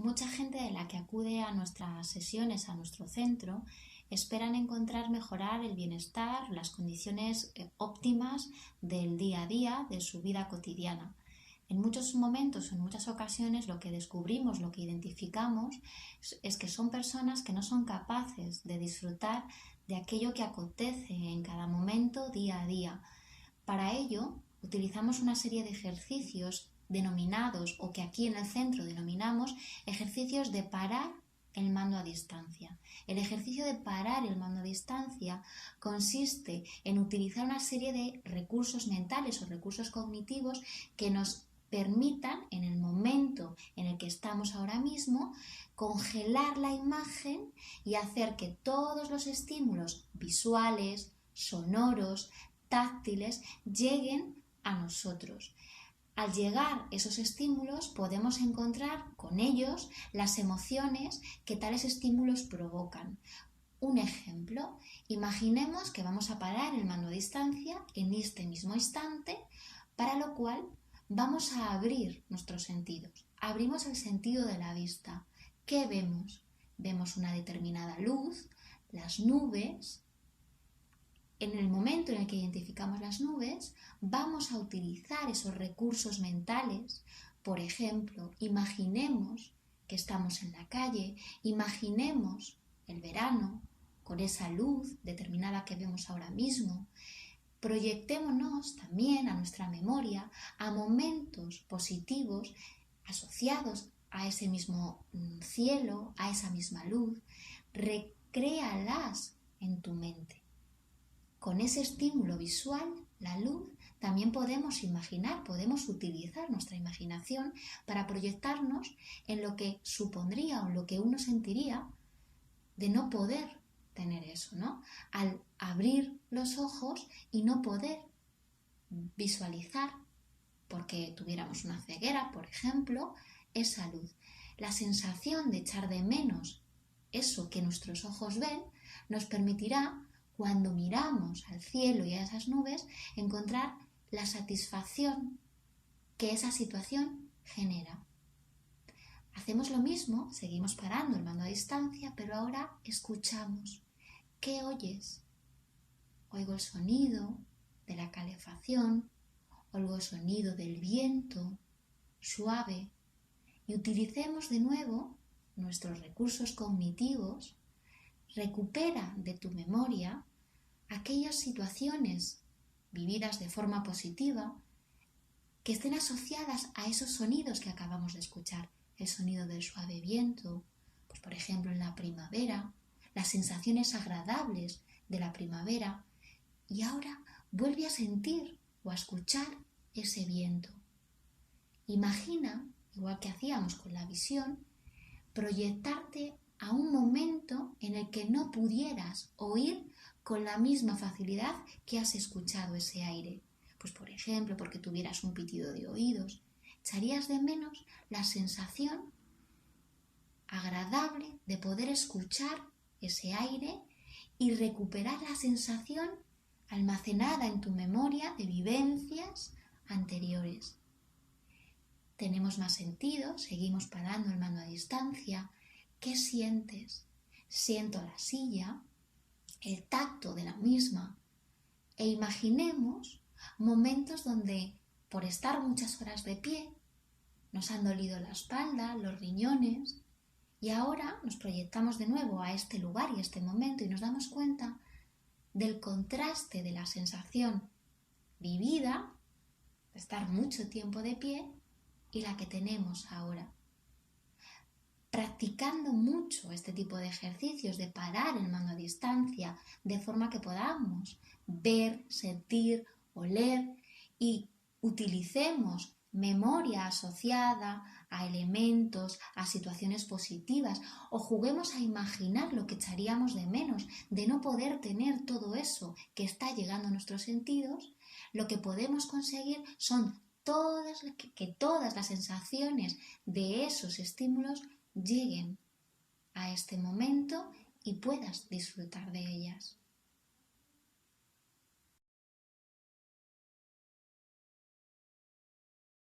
Mucha gente de la que acude a nuestras sesiones, a nuestro centro, esperan encontrar mejorar el bienestar, las condiciones óptimas del día a día, de su vida cotidiana. En muchos momentos, en muchas ocasiones, lo que descubrimos, lo que identificamos, es que son personas que no son capaces de disfrutar de aquello que acontece en cada momento, día a día. Para ello, utilizamos una serie de ejercicios denominados, o que aquí en el centro denominamos, ejercicios de parar el mando a distancia. El ejercicio de parar el mando a distancia consiste en utilizar una serie de recursos mentales o recursos cognitivos que nos permitan, en el momento en el que estamos ahora mismo, congelar la imagen y hacer que todos los estímulos visuales, sonoros, táctiles, lleguen a nosotros. Al llegar esos estímulos podemos encontrar con ellos las emociones que tales estímulos provocan. Un ejemplo, imaginemos que vamos a parar el mando a distancia en este mismo instante, para lo cual vamos a abrir nuestros sentidos. Abrimos el sentido de la vista. ¿Qué vemos? Vemos una determinada luz, las nubes. En el momento en el que identificamos las nubes, vamos a utilizar esos recursos mentales. Por ejemplo, imaginemos que estamos en la calle, imaginemos el verano con esa luz determinada que vemos ahora mismo. Proyectémonos también a nuestra memoria a momentos positivos asociados a ese mismo cielo, a esa misma luz. Recréalas en tu mente. Con ese estímulo visual, la luz, también podemos imaginar, podemos utilizar nuestra imaginación para proyectarnos en lo que supondría o lo que uno sentiría de no poder tener eso, ¿no? Al abrir los ojos y no poder visualizar, porque tuviéramos una ceguera, por ejemplo, esa luz. La sensación de echar de menos eso que nuestros ojos ven nos permitirá, cuando miramos al cielo y a esas nubes, encontrar la satisfacción que esa situación genera. Hacemos lo mismo, seguimos parando el mando a distancia, pero ahora escuchamos. ¿Qué oyes? Oigo el sonido de la calefacción, oigo el sonido del viento suave, y utilicemos de nuevo nuestros recursos cognitivos. Recupera de tu memoria aquellas situaciones vividas de forma positiva que estén asociadas a esos sonidos que acabamos de escuchar. El sonido del suave viento, pues por ejemplo en la primavera, las sensaciones agradables de la primavera, y ahora vuelve a sentir o a escuchar ese viento. Imagina, igual que hacíamos con la visión, proyectarte a un momento en el que no pudieras oír con la misma facilidad que has escuchado ese aire. Pues por ejemplo, porque tuvieras un pitido de oídos. Echarías de menos la sensación agradable de poder escuchar ese aire y recuperar la sensación almacenada en tu memoria de vivencias anteriores. Tenemos más sentido, seguimos parando el mando a distancia. ¿Qué sientes? Siento la silla, el tacto de la misma, e imaginemos momentos donde, por estar muchas horas de pie, nos han dolido la espalda, los riñones, y ahora nos proyectamos de nuevo a este lugar y a este momento y nos damos cuenta del contraste de la sensación vivida, de estar mucho tiempo de pie, y la que tenemos ahora. Practicando mucho este tipo de ejercicios de parar el mando a distancia, de forma que podamos ver, sentir, oler, y utilicemos memoria asociada a elementos, a situaciones positivas, o juguemos a imaginar lo que echaríamos de menos, de no poder tener todo eso que está llegando a nuestros sentidos. Lo que podemos conseguir son que todas las sensaciones de esos estímulos lleguen a este momento y puedas disfrutar de ellas.